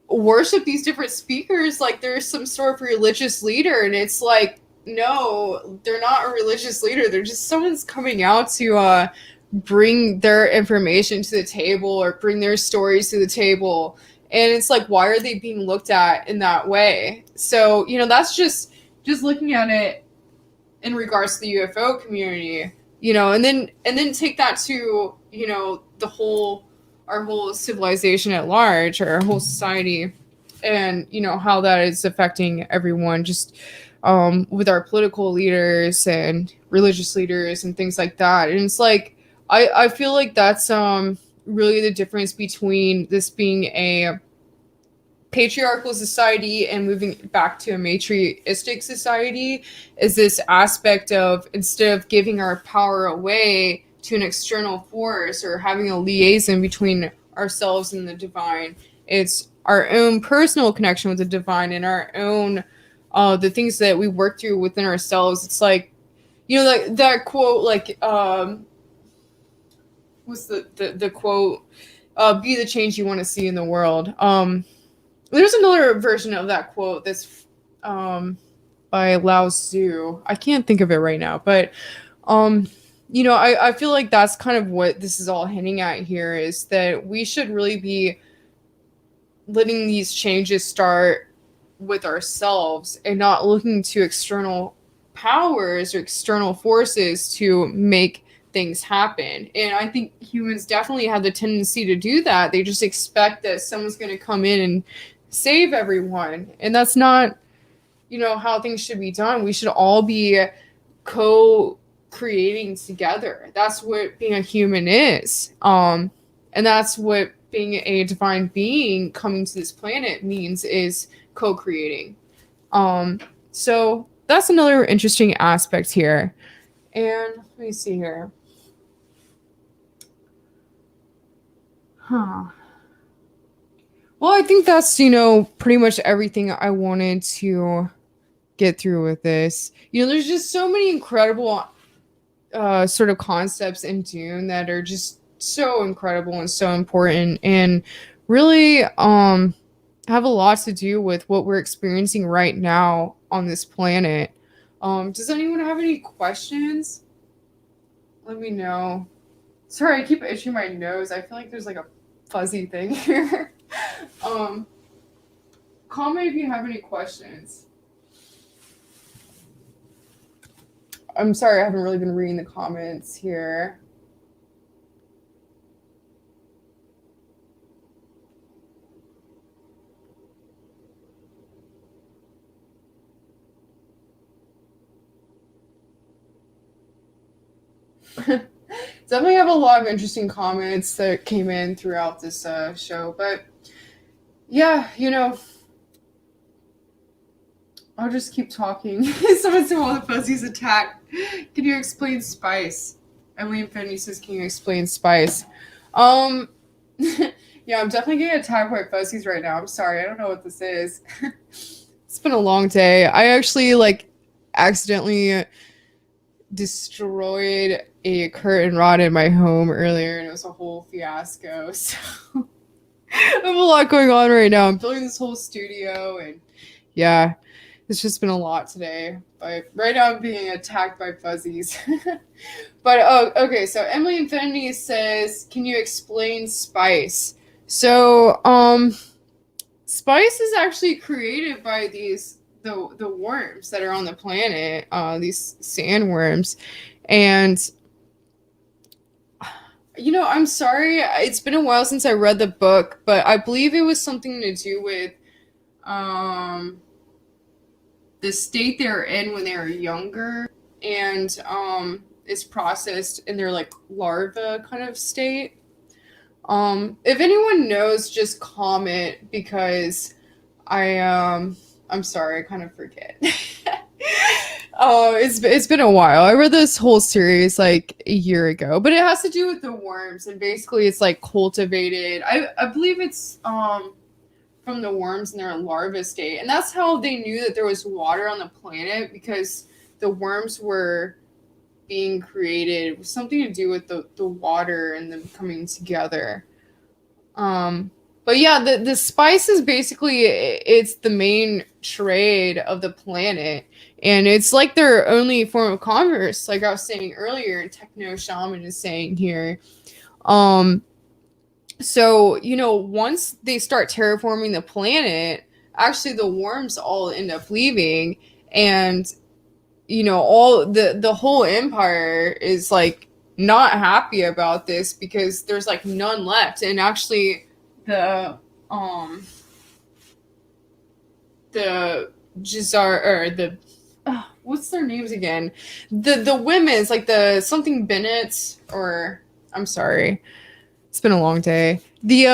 worship these different speakers like there's some sort of religious leader. And it's like, no, they're not a religious leader. They're just someone's coming out to bring their information to the table or bring their stories to the table. And it's like, why are they being looked at in that way? So, that's just looking at it in regards to the UFO community, and then take that to, our whole civilization at large, or our whole society, and, how that is affecting everyone just with our political leaders and religious leaders and things like that. And it's like, I feel like that's really the difference between this being a patriarchal society and moving back to a matriistic society is this aspect of, instead of giving our power away to an external force or having a liaison between ourselves and the divine, it's our own personal connection with the divine and our own the things that we work through within ourselves. It's like, that quote, like what's the quote, be the change you want to see in the world. There's another version of that quote that's by Lao Tzu. I can't think of it right now, but I feel like that's kind of what this is all hinting at here, is that we should really be letting these changes start with ourselves and not looking to external powers or external forces to make things happen. And I think humans definitely have the tendency to do that. They just expect that someone's going to come in and save everyone. And that's not, how things should be done. We should all be co-creating together. That's what being a human is. And that's what being a divine being coming to this planet means, is co-creating. So that's another interesting aspect here. And let me see here. Well, I think that's, pretty much everything I wanted to get through with this. There's just so many incredible sort of concepts in Dune that are just so incredible and so important, and really have a lot to do with what we're experiencing right now on this planet. Does anyone have any questions? Let me know. Sorry, I keep itching my nose. I feel like there's like a fuzzy thing here. Comment if you have any questions. I'm sorry, I haven't really been reading the comments here. Definitely have a lot of interesting comments that came in throughout this show, but yeah, I'll just keep talking. Someone said, "While the fuzzies attack, can you explain spice?" Emily Infinity says, "Can you explain spice?" Yeah, I'm definitely getting attacked by fuzzies right now. I'm sorry, I don't know what this is. It's been a long day. I actually accidentally destroyed a curtain rod in my home earlier, and it was a whole fiasco. So I have a lot going on right now. I'm building this whole studio, and yeah, it's just been a lot today. But right now I'm being attacked by fuzzies. But okay, so Emily Infinity says, "Can you explain spice?" So spice is actually created by the worms that are on the planet, these sandworms. And I'm sorry, it's been a while since I read the book, but I believe it was something to do with the state they're in when they were younger, and it's processed in their larva kind of state. If anyone knows, just comment, because I'm sorry, I kind of forget. It's been a while. I read this whole series a year ago, but it has to do with the worms, and basically it's cultivated. I believe it's from the worms in their larva state, and that's how they knew that there was water on the planet, because the worms were being created. It was something to do with the water and them coming together. But yeah, the spice is basically, it's the main trade of the planet, and it's their only form of commerce, like I was saying earlier, and Techno Shaman is saying here. So, once they start terraforming the planet, actually the worms all end up leaving, and all the whole empire is not happy about this, because there's none left. And actually the Jizar, or the what's their names again? The women's the something Bennett, or I'm sorry, it's been a long day. The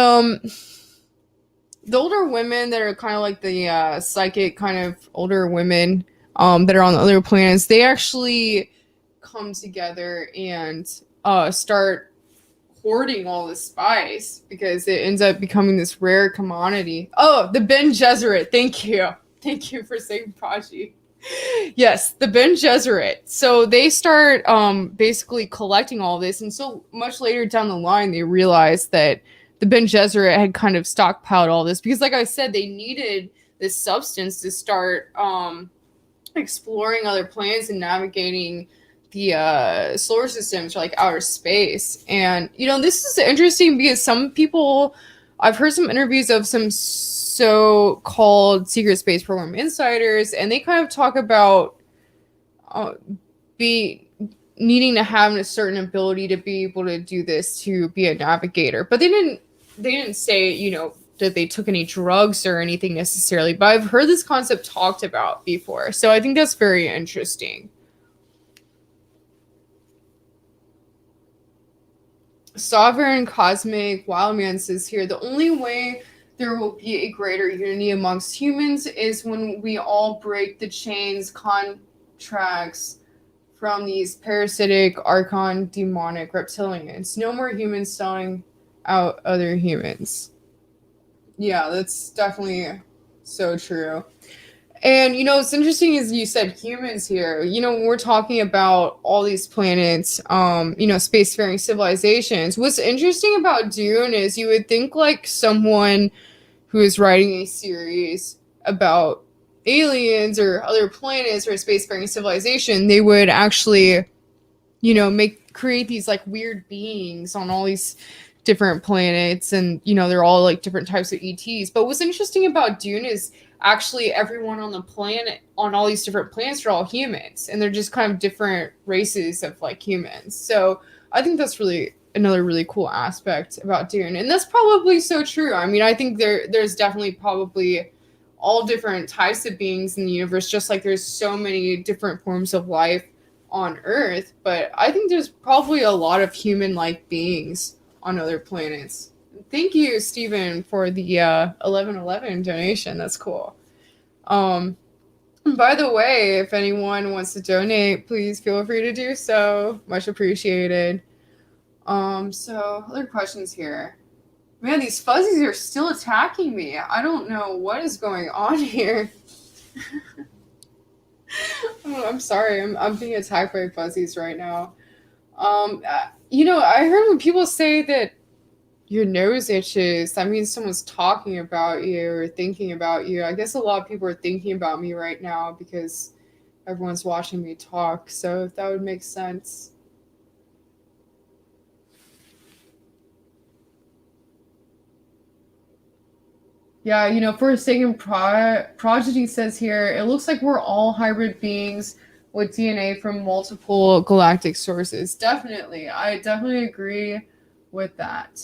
older women that are kind of the psychic kind of older women that are on the other planets, they actually come together and start hoarding all the spice, because it ends up becoming this rare commodity. Oh, the Ben Gesserit. Thank you for saying Prachi. Yes, the Ben Gesserit. So they start basically collecting all this, and so much later down the line they realized that the Ben Gesserit had kind of stockpiled all this, because like I said, they needed this substance to start exploring other planets and navigating the solar systems, or outer space. And this is interesting, because some people I've heard some interviews of some so-called secret space program insiders, and they kind of talk about uh, be needing to have a certain ability to be able to do this to be a navigator. But they didn't say, that they took any drugs or anything necessarily. But I've heard this concept talked about before, so I think that's very interesting. Sovereign Cosmic Wildman says here, the only way there will be a greater unity amongst humans is when we all break the chains, contracts from these parasitic, archon, demonic reptilians. No more humans selling out other humans. Yeah, that's definitely so true. And what's interesting is you said humans here. When we're talking about all these planets, spacefaring civilizations. What's interesting about Dune is you would think like someone who is writing a series about aliens or other planets or a spacefaring civilization, they would actually, create these like weird beings on all these different planets, and they're all like different types of ETs. But what's interesting about Dune is actually everyone on the planet, on all these different planets, are all humans, and they're just kind of different races of like humans. So I think that's really another really cool aspect about Dune, and that's probably so true. I mean, I think there's definitely probably all different types of beings in the universe, just like there's so many different forms of life on Earth. But I think there's probably a lot of human-like beings on other planets. Thank you, Stephen, for the 1111 donation. That's cool. By the way, if anyone wants to donate, please feel free to do so. Much appreciated. So other questions here. Man, these fuzzies are still attacking me. I don't know what is going on here. I'm sorry. I'm being attacked by fuzzies right now. I heard when people say that your nose itches, that means someone's talking about you or thinking about you. I guess a lot of people are thinking about me right now because everyone's watching me talk. So if that would make sense. Yeah, Forsaken Prodigy says here, it looks like we're all hybrid beings with DNA from multiple galactic sources. Definitely. I definitely agree with that.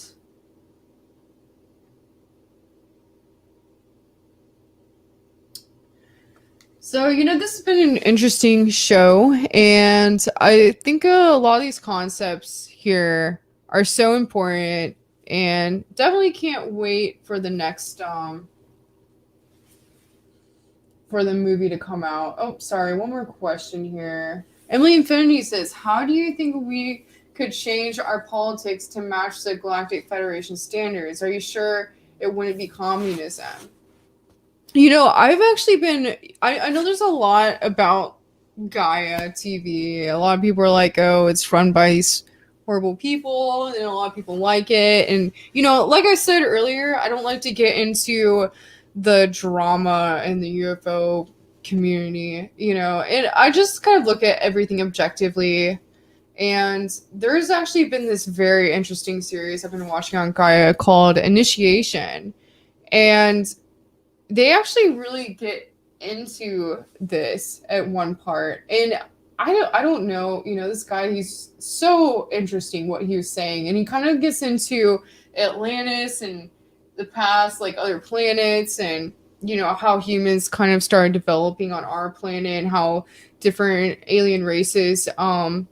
So, this has been an interesting show, and I think a lot of these concepts here are so important, and definitely can't wait for the next for the movie to come out. Oh, sorry, one more question here. Emily Infinity says, how do you think we could change our politics to match the Galactic Federation standards? Are you sure it wouldn't be communism? I've actually been. I know there's a lot about Gaia TV. A lot of people are like, oh, it's run by these horrible people, and a lot of people like it. And, like I said earlier, I don't like to get into the drama in the UFO community, and I just kind of look at everything objectively. And there's actually been this very interesting series I've been watching on Gaia called Initiation. And they actually really get into this at one part, and I don't know, this guy, he's so interesting what he was saying, and he kind of gets into Atlantis and the past, like other planets, and how humans kind of started developing on our planet, and how different alien races kind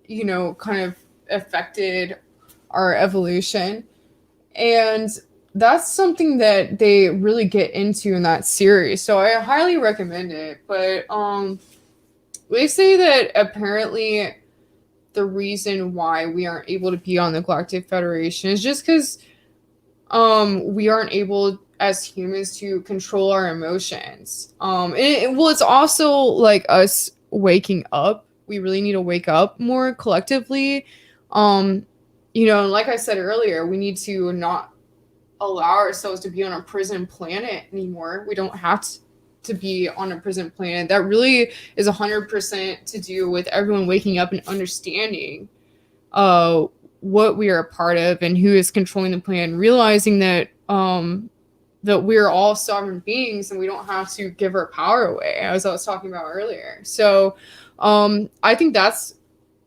of affected our evolution. And that's something that they really get into in that series. So I highly recommend it. But they say that apparently the reason why we aren't able to be on the Galactic Federation is just because we aren't able as humans to control our emotions. It's also like us waking up. We really need to wake up more collectively. Like I said earlier, we need to not allow ourselves to be on a prison planet anymore. We don't have to be on a prison planet. That really is 100% to do with everyone waking up and understanding what we are a part of and who is controlling the plan, realizing that that we're all sovereign beings and we don't have to give our power away, as I was talking about earlier. So I think that's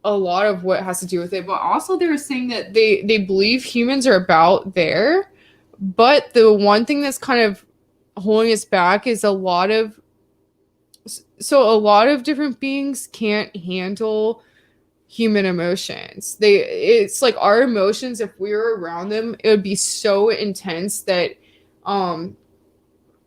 a lot of what has to do with it. But also they're saying that they believe humans are about there, but the one thing that's kind of holding us back is a lot of different beings can't handle human emotions. It's like our emotions, if we were around them, it would be so intense that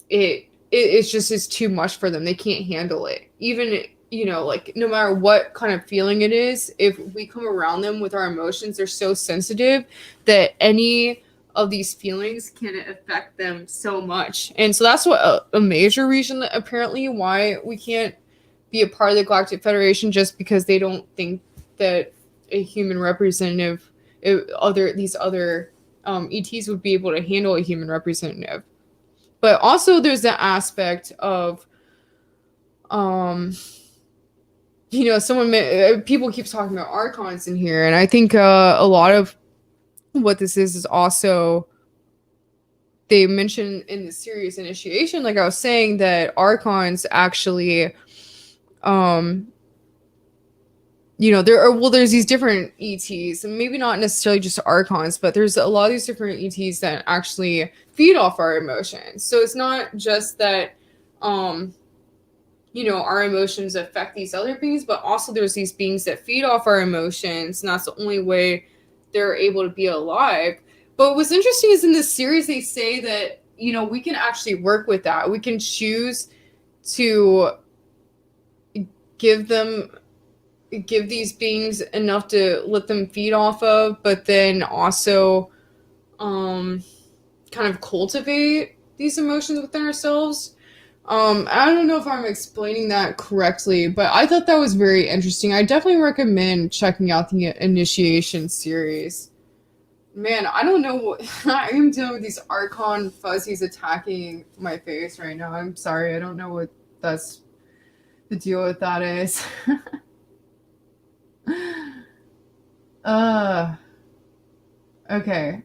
it's just is too much for them. They can't handle it. Even, like no matter what kind of feeling it is, if we come around them with our emotions, they're so sensitive that any of these feelings can affect them so much. And so that's what a major reason apparently why we can't be a part of the Galactic Federation, just because they don't think that a human representative, these other ETs would be able to handle a human representative. But also there's the aspect of people keep talking about archons in here, and I think a lot of what this is also, they mentioned in the series Initiation, like I was saying, that archons actually there's these different ETs, and maybe not necessarily just archons, but there's a lot of these different ETs that actually feed off our emotions. So it's not just that our emotions affect these other beings, but also there's these beings that feed off our emotions, and that's the only way they're able to be alive. But what's interesting is in this series they say that we can actually work with that. We can choose to give these beings enough to let them feed off of, but then also kind of cultivate these emotions within ourselves. I don't know if I'm explaining that correctly, but I thought that was very interesting. I definitely recommend checking out the Initiation series. Man, I don't know what I am dealing with, these Archon fuzzies attacking my face right now. I'm sorry, I don't know what that's the deal with that is. Okay.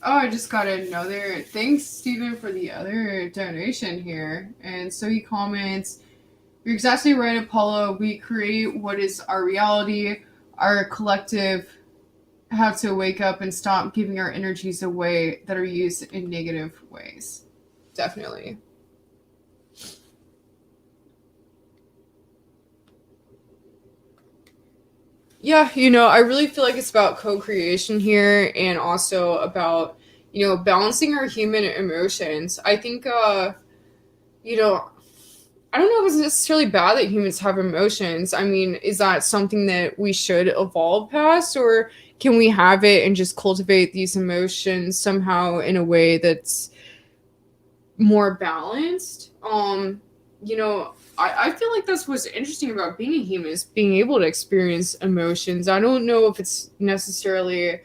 Oh, I just got another thanks, Stephen, for the other donation here. And so he comments, "You're exactly right, Apollo. We create what is our reality. Our collective have to wake up and stop giving our energies away that are used in negative ways." Definitely. Yeah, I really feel like it's about co-creation here, and also about, balancing our human emotions. I think, I don't know if it's necessarily bad that humans have emotions. I mean, is that something that we should evolve past, or can we have it and just cultivate these emotions somehow in a way that's more balanced? I feel like that's what's interesting about being a human, is being able to experience emotions. I don't know if it's necessarily,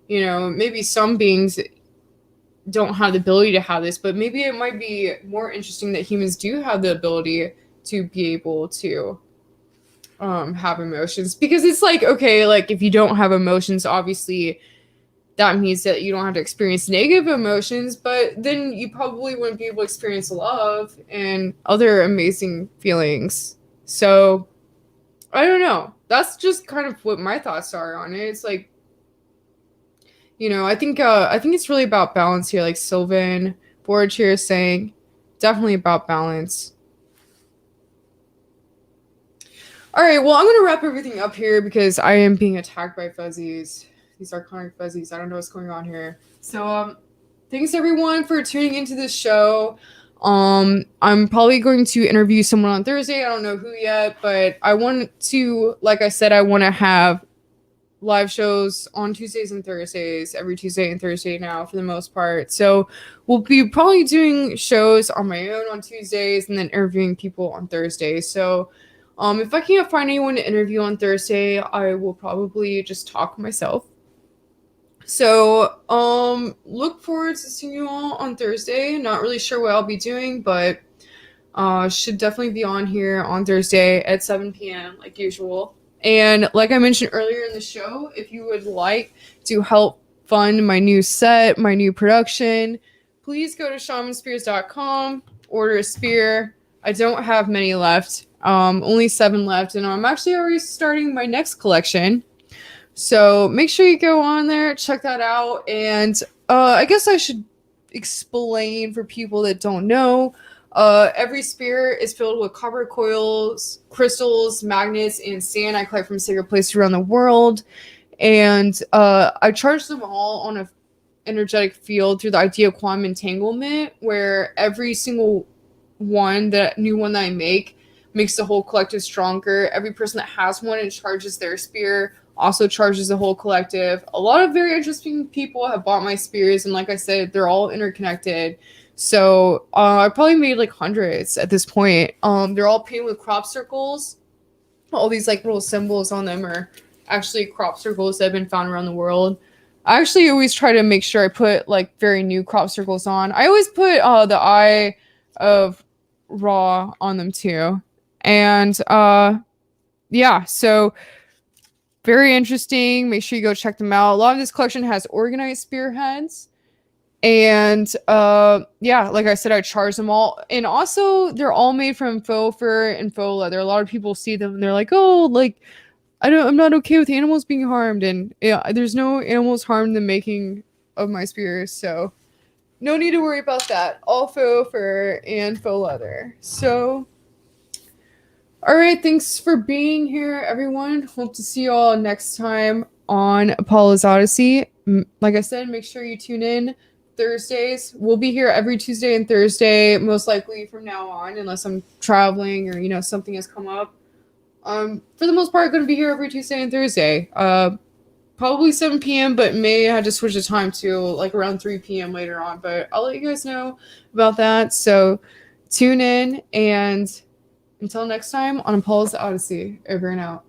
maybe some beings don't have the ability to have this, but maybe it might be more interesting that humans do have the ability to be able to have emotions. Because it's like, okay, like if you don't have emotions, obviously that means that you don't have to experience negative emotions, but then you probably wouldn't be able to experience love and other amazing feelings. So I don't know. That's just kind of what my thoughts are on it. It's like, I think it's really about balance here, like Sylvan Forge here is saying. Definitely about balance. All right, well, I'm going to wrap everything up here because I am being attacked by fuzzies. These archonic fuzzies. I don't know what's going on here. So, thanks everyone for tuning into this show. I'm probably going to interview someone on Thursday. I don't know who yet, but I want to, like I said, I want to have live shows on Tuesdays and Thursdays, every Tuesday and Thursday now for the most part. So we'll be probably doing shows on my own on Tuesdays and then interviewing people on Thursdays. So if I can't find anyone to interview on Thursday, I will probably just talk myself. So look forward to seeing you all on Thursday. Not really sure what I'll be doing, but should definitely be on here on Thursday at 7 p.m. like usual. And like I mentioned earlier in the show, if you would like to help fund my new set, my new production, please go to shamanspears.com, order a spear. I don't have many left, only 7 left, and I'm actually already starting my next collection. So make sure you go on there, check that out, and I guess I should explain for people that don't know. Every spear is filled with copper coils, crystals, magnets, and sand I collect from sacred places around the world. And I charge them all on a energetic field through the idea of quantum entanglement, where every single new one that I make makes the whole collective stronger. Every person that has one and charges their spear also charges the whole collective. A lot of very interesting people have bought my spears, and like I said, they're all interconnected. So I probably made like hundreds at this point. They're all painted with crop circles. All these like little symbols on them are actually crop circles that have been found around the world. I actually always try to make sure I put like very new crop circles on. I always put the eye of Ra on them too. And yeah, so very interesting. Make sure you go check them out. A lot of this collection has organized spearheads. And yeah, like I said, I charge them all. And also they're all made from faux fur and faux leather. A lot of people see them and they're like, oh, like I'm not okay with animals being harmed. And yeah, there's no animals harmed in the making of my spears, so no need to worry about that. All faux fur and faux leather. So all right, thanks for being here, everyone. Hope to see you all next time on Apollo's Odyssey. Like I said, make sure you tune in Thursdays. We'll be here every Tuesday and Thursday, most likely from now on, unless I'm traveling or, something has come up. For the most part, going to be here every Tuesday and Thursday. Probably 7 p.m., but may have to switch the time to like around 3 p.m. later on. But I'll let you guys know about that. So tune in, and until next time on Apollo's Odyssey, over and out.